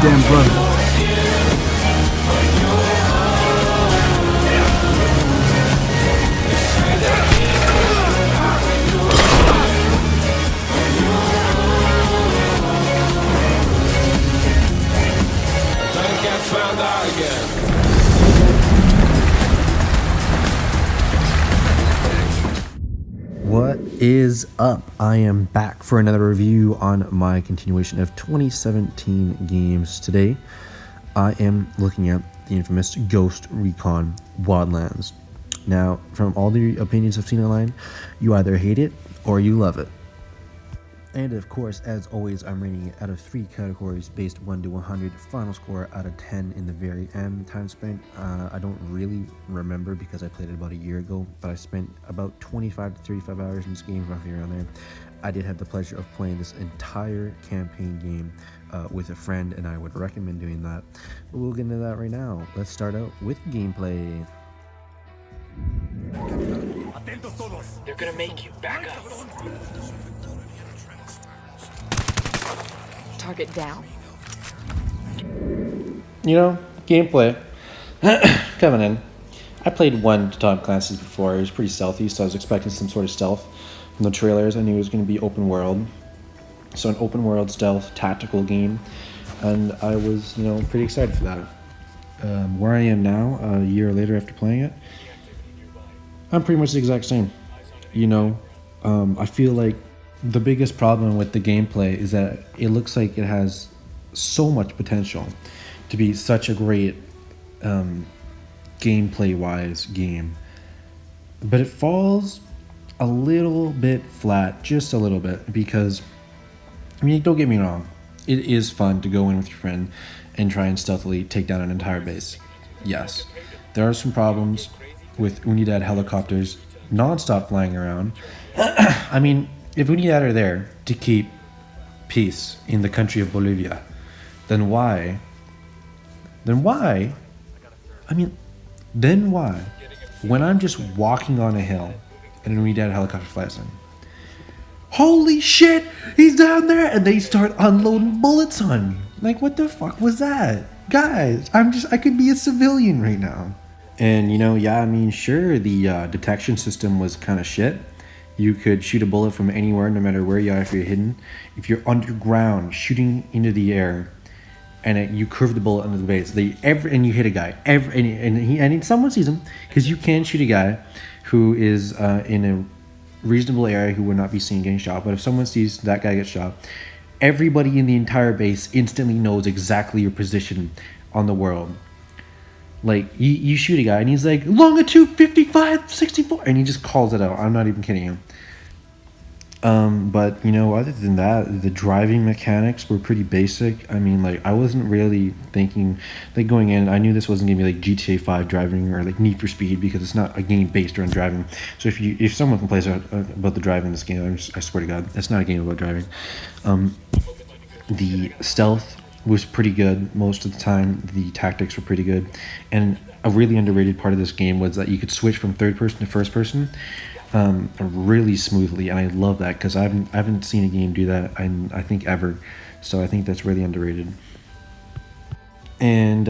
damn brother. What is up? I am back for another review on my continuation of 2017 games. Today, I am looking at the infamous Ghost Recon Wildlands. Now, from all the opinions I've seen online, you either hate it or you love it. And of course, as always, I'm rating it out of 3 categories based 1 to 100. Final score out of 10 in the very end. Time spent, I don't really remember because I played it about a year ago, but I spent about 25 to 35 hours in this game, roughly around there. I did have the pleasure of playing this entire campaign game with a friend, and I would recommend doing that. But we'll get into that right now. Let's start out with gameplay. They're gonna make you back up. Target down. You know, gameplay coming in. I played one Tom Clancy's before. It was pretty stealthy, so I was expecting some sort of stealth. From the trailers, I knew it was going to be open world. So an open world stealth tactical game, and I was, pretty excited for that. Where I am now, a year later after playing it, I'm pretty much the exact same. I feel like the biggest problem with the gameplay is that it looks like it has so much potential to be such a great gameplay-wise game, but it falls a little bit flat, just a little bit, because, don't get me wrong, it is fun to go in with your friend and try and stealthily take down an entire base. Yes, there are some problems with Unidad helicopters non-stop flying around. If Unidad are there to keep peace in the country of Bolivia, then why, when I'm just walking on a hill and an Unidad helicopter flies in, holy shit, he's down there, and they start unloading bullets on me. Like, what the fuck was that? Guys, I could be a civilian right now. And, sure, the detection system was kind of shit. You could shoot a bullet from anywhere, no matter where you are, if you're hidden. If you're underground, shooting into the air, and you curve the bullet under the base, and you hit a guy, and someone sees him, because you can shoot a guy who is in a reasonable area who would not be seen getting shot. But if someone sees that guy get shot, everybody in the entire base instantly knows exactly your position on the world. Like, you shoot a guy, and he's like, longitude 55, 64, and he just calls it out. I'm not even kidding you. But, other than that, the driving mechanics were pretty basic. I wasn't really thinking, going in, I knew this wasn't going to be like GTA 5 driving or like Need for Speed, because it's not a game based around driving. So if someone complains about the driving in this game, I swear to God, it's not a game about driving. The stealth was pretty good most of the time. The tactics were pretty good, and a really underrated part of this game was that you could switch from third person to first person really smoothly, and I love that, because I haven't seen a game do that, I think, ever. So I think that's really underrated. And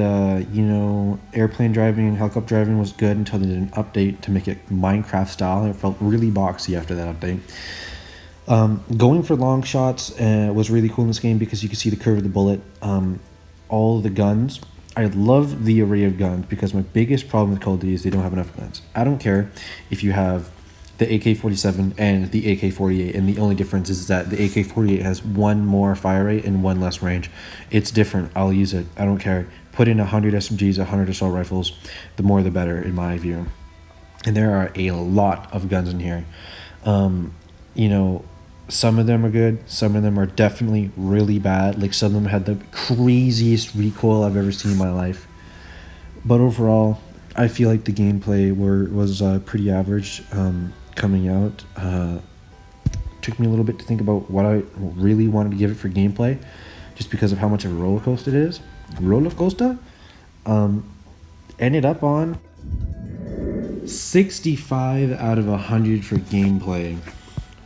airplane driving and helicopter driving was good until they did an update to make it Minecraft style. It felt really boxy after that update. Going for long shots was really cool in this game, because you could see the curve of the bullet. All the guns, I love the array of guns, because my biggest problem with Call of Duty is they don't have enough guns. I don't care if you have the AK-47 and the AK-48, and the only difference is that the AK-48 has 1 more fire rate and 1 less range. It's different. I'll use it. I don't care. Put in 100 SMGs, 100 assault rifles. The more the better, in my view. And there are a lot of guns in here. Some of them are good. Some of them are definitely really bad. Like, some of them had the craziest recoil I've ever seen in my life. But overall, I feel like the gameplay was pretty average coming out. Took me a little bit to think about what I really wanted to give it for gameplay, just because of how much of a roller coaster it is. Roller coaster? Ended up on 65 out of 100 for gameplay.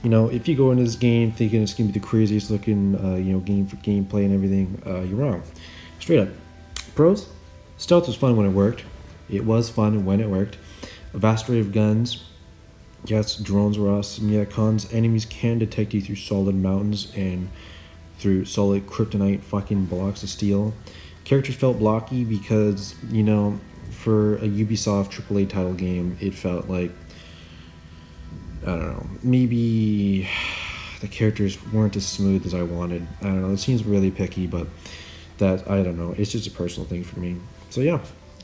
If you go into this game thinking it's going to be the craziest looking, game for gameplay and everything, you're wrong. Straight up. Pros? Stealth was fun when it worked. It was fun when it worked. A vast array of guns. Yes, drones were awesome. Yeah, cons. Enemies can detect you through solid mountains and through solid kryptonite fucking blocks of steel. Characters felt blocky because, you know, for a Ubisoft AAA title game, it felt like, I don't know, maybe the characters weren't as smooth as I wanted. I don't know, it seems really picky, but that, I don't know, it's just a personal thing for me. So yeah,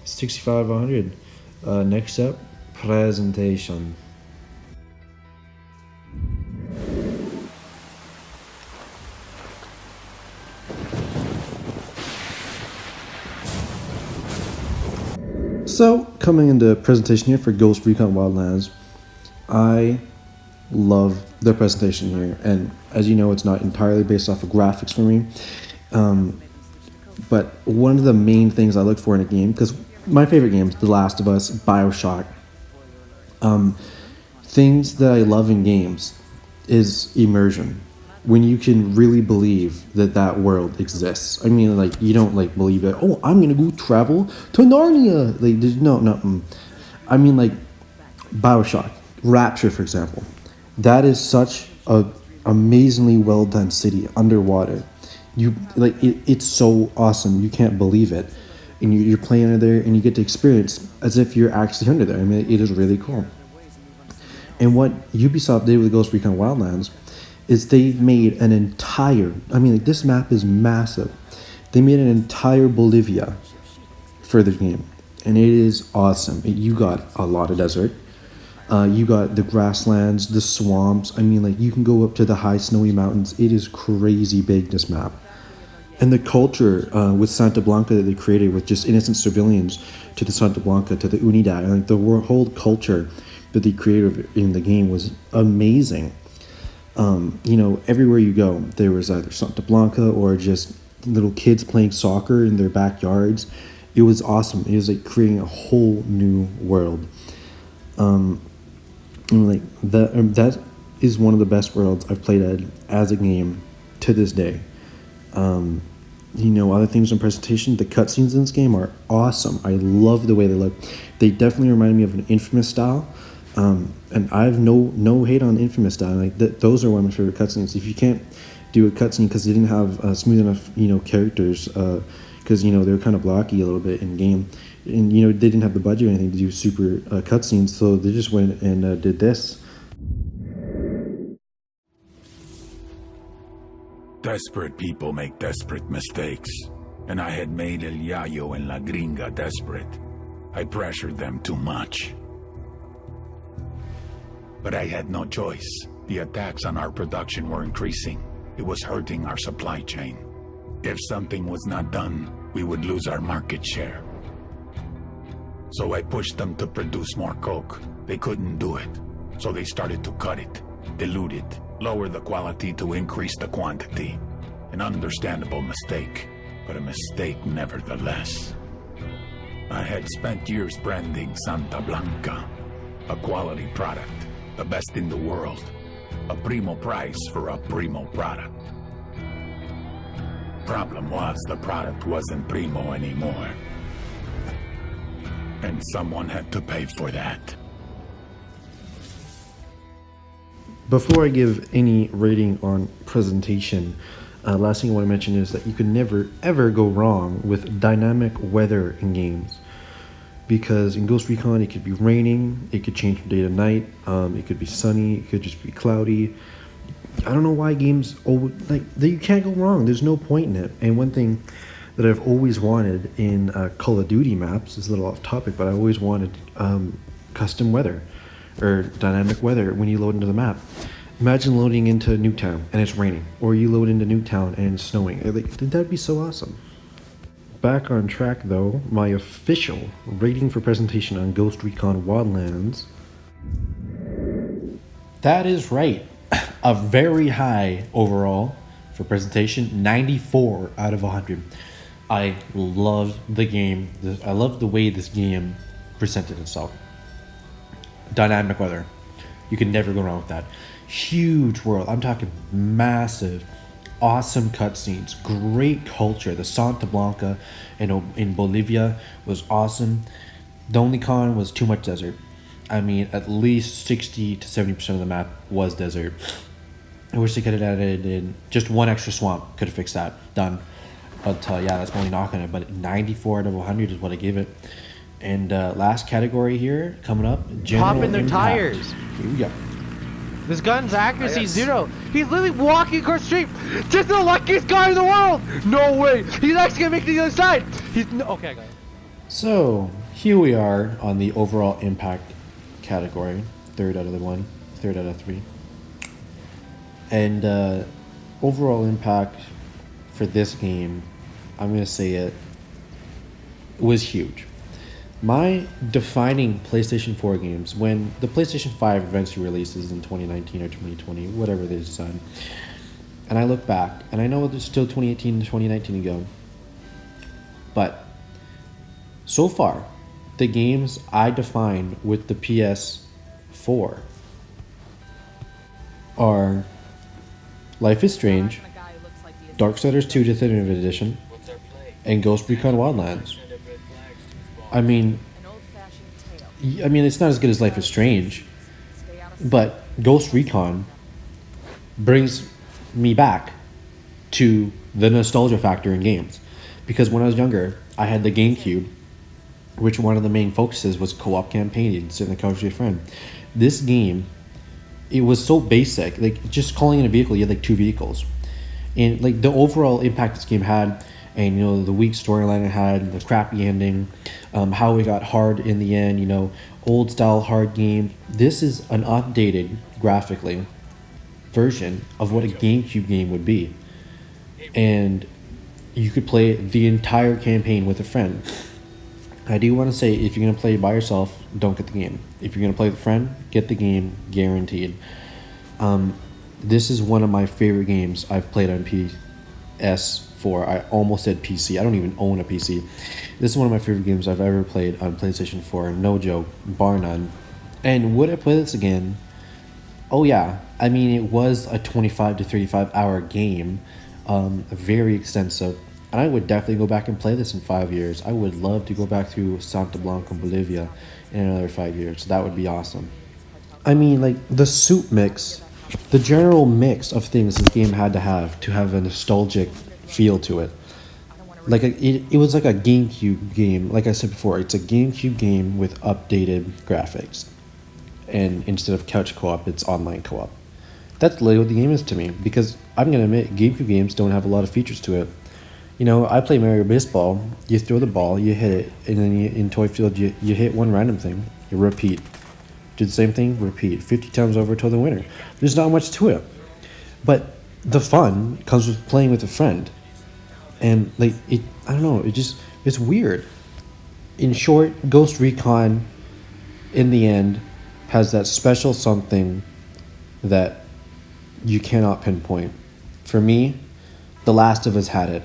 65-100. Next up, presentation. So, coming into presentation here for Ghost Recon Wildlands, I love the presentation here, and as you know, it's not entirely based off of graphics for me, but one of the main things I look for in a game, because my favorite games, The Last of Us, Bioshock, things that I love in games is immersion. When you can really believe that that world exists. I mean, like, you don't, like, believe that, oh, I'm gonna go travel to Narnia. Like, there's no. I mean, like, Bioshock, Rapture, for example. That is such a amazingly well done city underwater. You, like, it's so awesome. You can't believe it. And you're playing under there, and you get to experience as if you're actually under there. I mean, it is really cool. And what Ubisoft did with Ghost Recon Wildlands is they made an entire, I mean, like, this map is massive. They made an entire Bolivia for the game, and it is awesome. You got a lot of desert. You got the grasslands, the swamps. I mean, like, you can go up to the high snowy mountains. It is crazy big, this map. And the culture with Santa Blanca that they created with just innocent civilians, to the Santa Blanca, to the Unidad, like, the whole culture that they created in the game was amazing. You know, everywhere you go, there was either Santa Blanca or just little kids playing soccer in their backyards. It was awesome. It was like creating a whole new world. And like that is one of the best worlds I've played as a game to this day. You know, other things in presentation, the cutscenes in this game are awesome. I love the way they look. They definitely remind me of an Infamous style. And I have no hate on Infamous style. Like, those are one of my favorite cutscenes. If you can't do a cutscene because they didn't have smooth enough, you know, characters, because, you know, they were kind of blocky a little bit in game, and, you know, they didn't have the budget or anything to do super cutscenes, so they just went and did this. Desperate people make desperate mistakes, and I had made El Yayo and La Gringa desperate. I pressured them too much. But I had no choice. The attacks on our production were increasing. It was hurting our supply chain. If something was not done, we would lose our market share. So I pushed them to produce more coke. They couldn't do it. So they started to cut it, dilute it, lower the quality to increase the quantity. An understandable mistake, but a mistake nevertheless. I had spent years branding Santa Blanca, a quality product. The best in the world. A primo price for a primo product. Problem was, the product wasn't primo anymore. And someone had to pay for that. Before I give any rating on presentation, last thing I want to mention is that you can never ever go wrong with dynamic weather in games. Because in Ghost Recon, it could be raining, it could change from day to night, it could be sunny, it could just be cloudy. I don't know why games, you can't go wrong. There's no point in it. And one thing that I've always wanted in Call of Duty maps, is a little off topic, but I always wanted custom weather, or dynamic weather when you load into the map. Imagine loading into Nuketown and it's raining, or you load into Nuketown and it's snowing. That'd be so awesome. Back on track though, my official rating for presentation on Ghost Recon Wildlands. That is right. A very high overall for presentation, 94 out of 100. I loved the game. I love the way this game presented itself. Dynamic weather. You can never go wrong with that. Huge world. I'm talking massive. awesome cutscenes, great culture. The Santa Blanca in Bolivia was awesome. The only con was too much desert. I mean, at least 60 to 70% of the map was desert. I wish they could have added in just one extra swamp. Could have fixed that. Done. But yeah, that's my only knock on it. But 94 out of 100 is what I give it. And last category here coming up. Popping their impact. tires. Here we go. This gun's accuracy 0. He's literally walking across the street. Just the luckiest guy in the world. No way. He's actually gonna make it to the other side. He's no, okay. I got it. So here we are on the overall impact category. Third out of 3. And overall impact for this game, I'm gonna say it was huge. My defining PlayStation 4 games, when the PlayStation 5 eventually releases in 2019 or 2020, whatever they decide, and I look back, and I know there's still 2018 to 2019 to go, but so far, the games I define with the PS4 are Life is Strange, Darksiders 2 Definitive Edition, and Ghost Recon Wildlands. I mean, it's not as good as Life is Strange, but Ghost Recon brings me back to the nostalgia factor in games. Because when I was younger, I had the GameCube, which one of the main focuses was co-op campaigning, sit on the couch with your friend. This game, it was so basic, like just calling in a vehicle, you had like 2 vehicles. And like the overall impact this game had, and you know the weak storyline it had, the crappy ending, how it got hard in the end, you know, old style hard game. This is an updated graphically version of what a GameCube game would be, and you could play the entire campaign with a friend. I do want to say, if you're gonna play by yourself, don't get the game. If you're gonna play with a friend, get the game, guaranteed. This is one of my favorite games I've played on PS4. I almost said PC. I don't even own a PC. This is one of my favorite games I've ever played on PlayStation 4. No joke, bar none. And would I play this again? Oh yeah. I mean, it was a 25 to 35 hour game. Very extensive. And I would definitely go back and play this in 5 years. I would love to go back to Santa Blanca, Bolivia in another 5 years. That would be awesome. I mean, like, the soup mix, the general mix of things this game had to have a nostalgic feel to it. Like, it was like a GameCube game. Like I said before, it's a GameCube game with updated graphics. And instead of couch co-op, it's online co-op. That's literally what the game is to me. Because I'm going to admit, GameCube games don't have a lot of features to it. You know, I play Mario Baseball. You throw the ball, you hit it, and then in Toy Field, you hit one random thing. You repeat. Do the same thing, repeat. 50 times over till the winner. There's not much to it. But the fun comes with playing with a friend. And, like, I don't know, it's weird. In short, Ghost Recon, in the end, has that special something that you cannot pinpoint. For me, The Last of Us had it.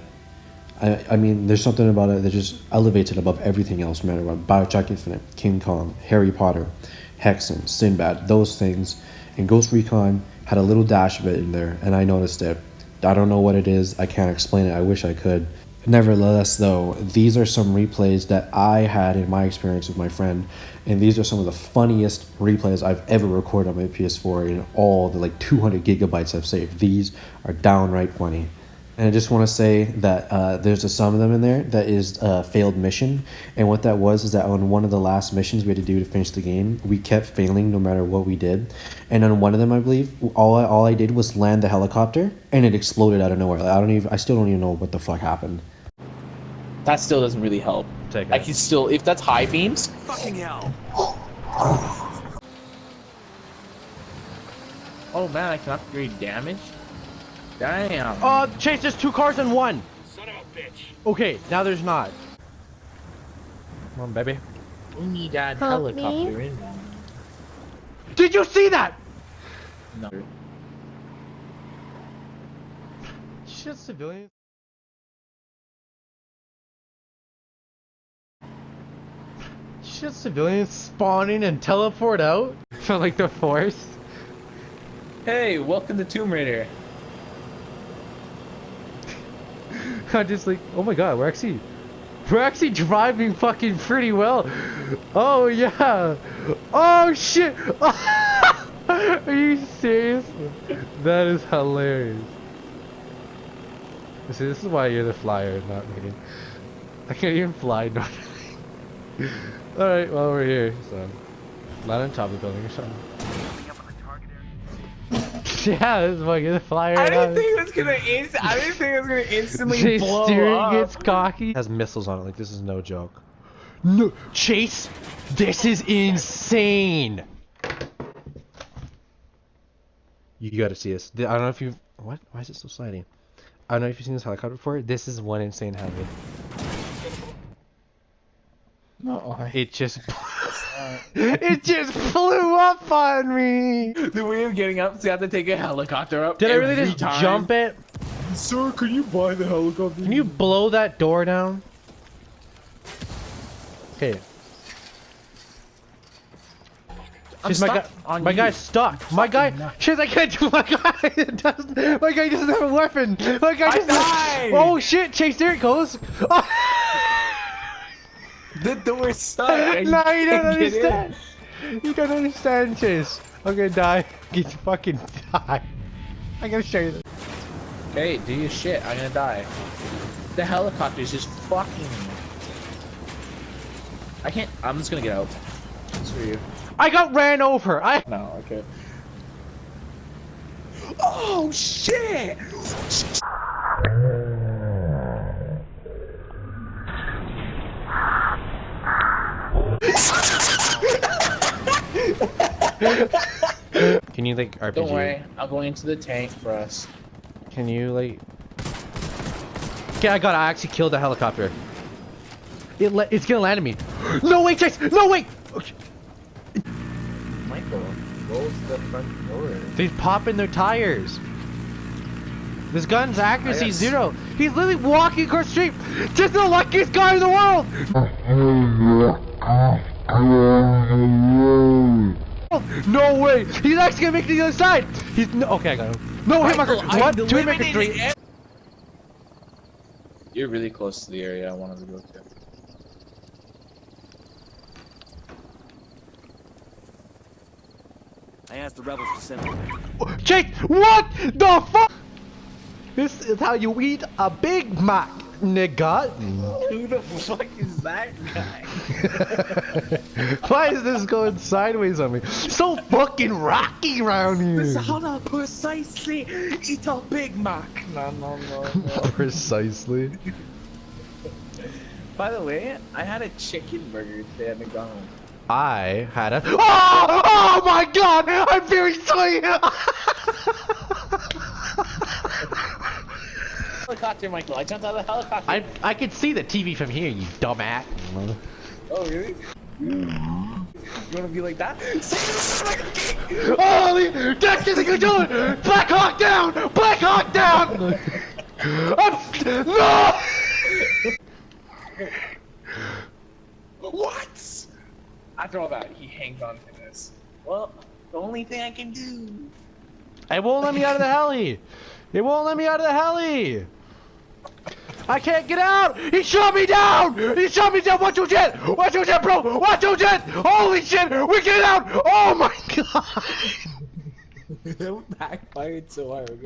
I mean, there's something about it that just elevates it above everything else, no matter what. BioShock Infinite, King Kong, Harry Potter, Hexen, Sinbad, those things. And Ghost Recon had a little dash of it in there, and I noticed it. I don't know what it is. I can't explain it. I wish I could. Nevertheless, though, these are some replays that I had in my experience with my friend, and these are some of the funniest replays I've ever recorded on my PS4 in all the like 200 gigabytes I've saved. These are downright funny. And I just want to say that there's some of them in there that is a failed mission. And what that was is that on one of the last missions we had to do to finish the game, we kept failing no matter what we did. And on one of them, I believe, all I did was land the helicopter, and it exploded out of nowhere. Like, I still don't even know what the fuck happened. That still doesn't really help. I can still, if that's high beams. Fucking hell. Oh man, I can upgrade damage. Damn. Chase, there's 2 cars in one. Son of a bitch. Okay, now there's not. Come on, baby. We need that Help helicopter me. in. Did you see that? No. Shit, civilians. Shit, civilians spawning and teleport out? For like the Force? Hey, welcome to Tomb Raider. I'm just like, oh my god, we're actually driving fucking pretty well. Oh yeah. Oh shit. Are you serious? That is hilarious. See, this is why you're the flyer, not me. I can't even fly. No. Alright, well we're here, so not on top of the building or something. Yeah, this is why you're the flyer. I didn't think it was gonna instantly blow up. Gets cocky. It has missiles on it, like this is no joke. No, Chase, this is insane. You gotta see this. I don't know if you've... What? Why is it so sliding? I don't know if you've seen this helicopter before. This is one insane heli. No, it just... it just flew up on me! The way of getting up, so you have to take a helicopter up. Did I really just jump it? Sir, can you buy the helicopter? Can you blow that door down? Okay. My guy's stuck. My guy. Shit, I can't do. My guy doesn't. My guy doesn't have a weapon. My guy doesn't. Oh shit! Chase, there it goes. Oh. The door's stuck. No, you don't understand. You don't understand, Chase. I'm gonna die. Get fucking die. I gotta show you this. Okay, do your shit. I'm gonna die. The helicopter's just fucking me. I can't. I'm just gonna get out. Screw you. I got ran over. No, okay. Oh shit! Can you like RPG? Don't worry, I'm going into the tank for us. Can you like? Okay, I actually killed the helicopter. It's gonna land on me. No way, Chase! No way! Okay. Michael, close the front door. They're popping their tires. This gun's accuracy 0. He's literally walking across the street. Just the luckiest guy in the world. No way! He's actually gonna make it to the other side. Okay, I got him. No, hit marker. What? 2 marker 3. You're really close to the area I wanted to go to. I asked the rebels to send me. Jake, what the fuck? This is how you eat a Big Mac, nigga. Who the fuck is that guy? Why is this going sideways on me? So fucking rocky around here. This is how to precisely eat a Big Mac. No. Precisely. By the way, I had a chicken burger today at McDonald's. I had a... Oh my god! I'm very sorry! Helicopter, Michael. I jumped out of the helicopter. I could see the TV from here, you dumbass. Oh, really? You wanna be like that? Holy... That isn't gonna do it! Black Hawk down! Black Hawk down! No! What? After all that, he hangs on to this. Well, the only thing I can do. It won't let me out of the heli! It won't let me out of the heli! I can't get out! He shot me down! He shot me down! 1, 2, jet! 1, 2, jet, bro! 1, 2, jet! Holy shit! We're getting out! Oh my god! That backfired so hard.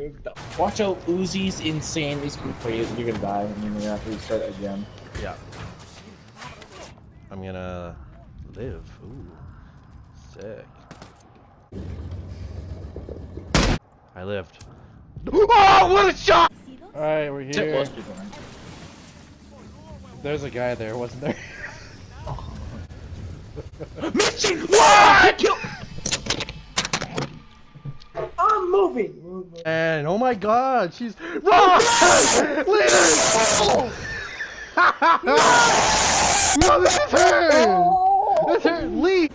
Watch out, Uzi's insane. These people, you're gonna die. I mean, we have to restart again. Yeah. I'm gonna live. Ooh. Sick. I lived. Oh, what a shot! Alright, we're here. There's a guy there, wasn't there? Mission! What? I'm moving! And oh my god, she's... Run! Leave No, this is her! That's her! Leave!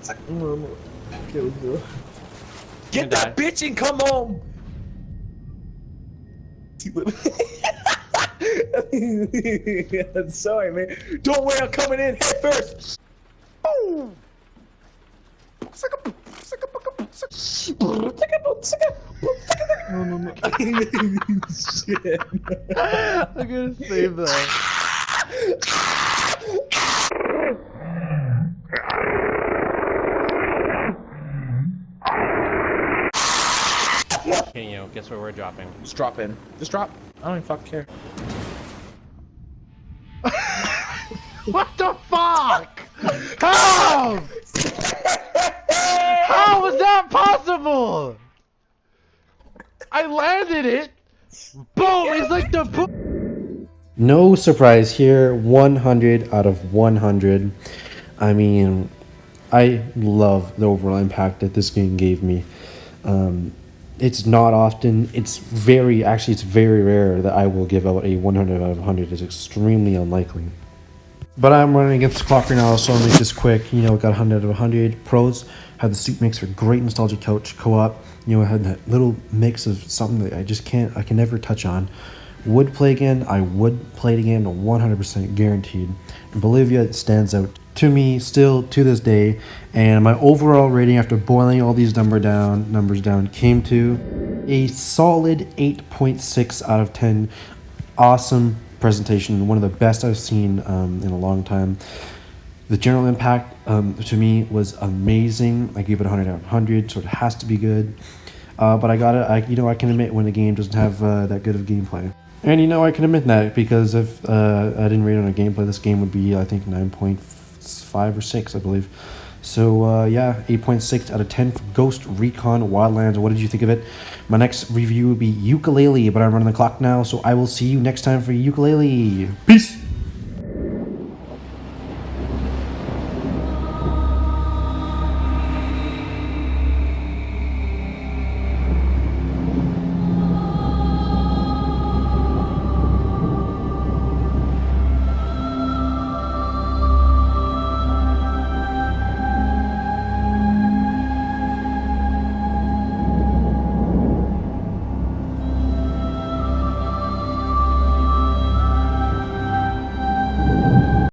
Get that bitch and come home! I'm sorry, man. Don't worry, I'm coming in head first! Oh! No. Shit. I'm gonna save that. Can you guess where we're dropping? Just drop in. Just drop. I don't even fucking care. What the fuck? How? How was that possible? I landed it. Boom! It's like the. No surprise here. 100 out of 100. I mean, I love the overall impact that this game gave me. It's not often. It's very rare that I will give out a 100 out of 100. It's extremely unlikely. But I'm running against the clock right now, so I'll make this quick. You know, got 100 out of 100. Pros had the Seat Mixer, great nostalgia couch co-op. You know, I had that little mix of something that I can never touch on. Would play again, I would play it again, 100% guaranteed. And Bolivia stands out to me still to this day, and my overall rating after boiling all these numbers down came to a solid 8.6 out of 10. Awesome presentation, one of the best I've seen in a long time. The general impact to me was amazing. I gave it 100 out of 100, so it has to be good. But I can admit when a game doesn't have that good of gameplay. And I can admit that because if I didn't rate on a gameplay, this game would be, I think, 9.5 or 6, I believe. So, yeah, 8.6 out of 10 for Ghost Recon Wildlands. What did you think of it? My next review would be Ukulele, but I'm running the clock now, so I will see you next time for Ukulele. Peace!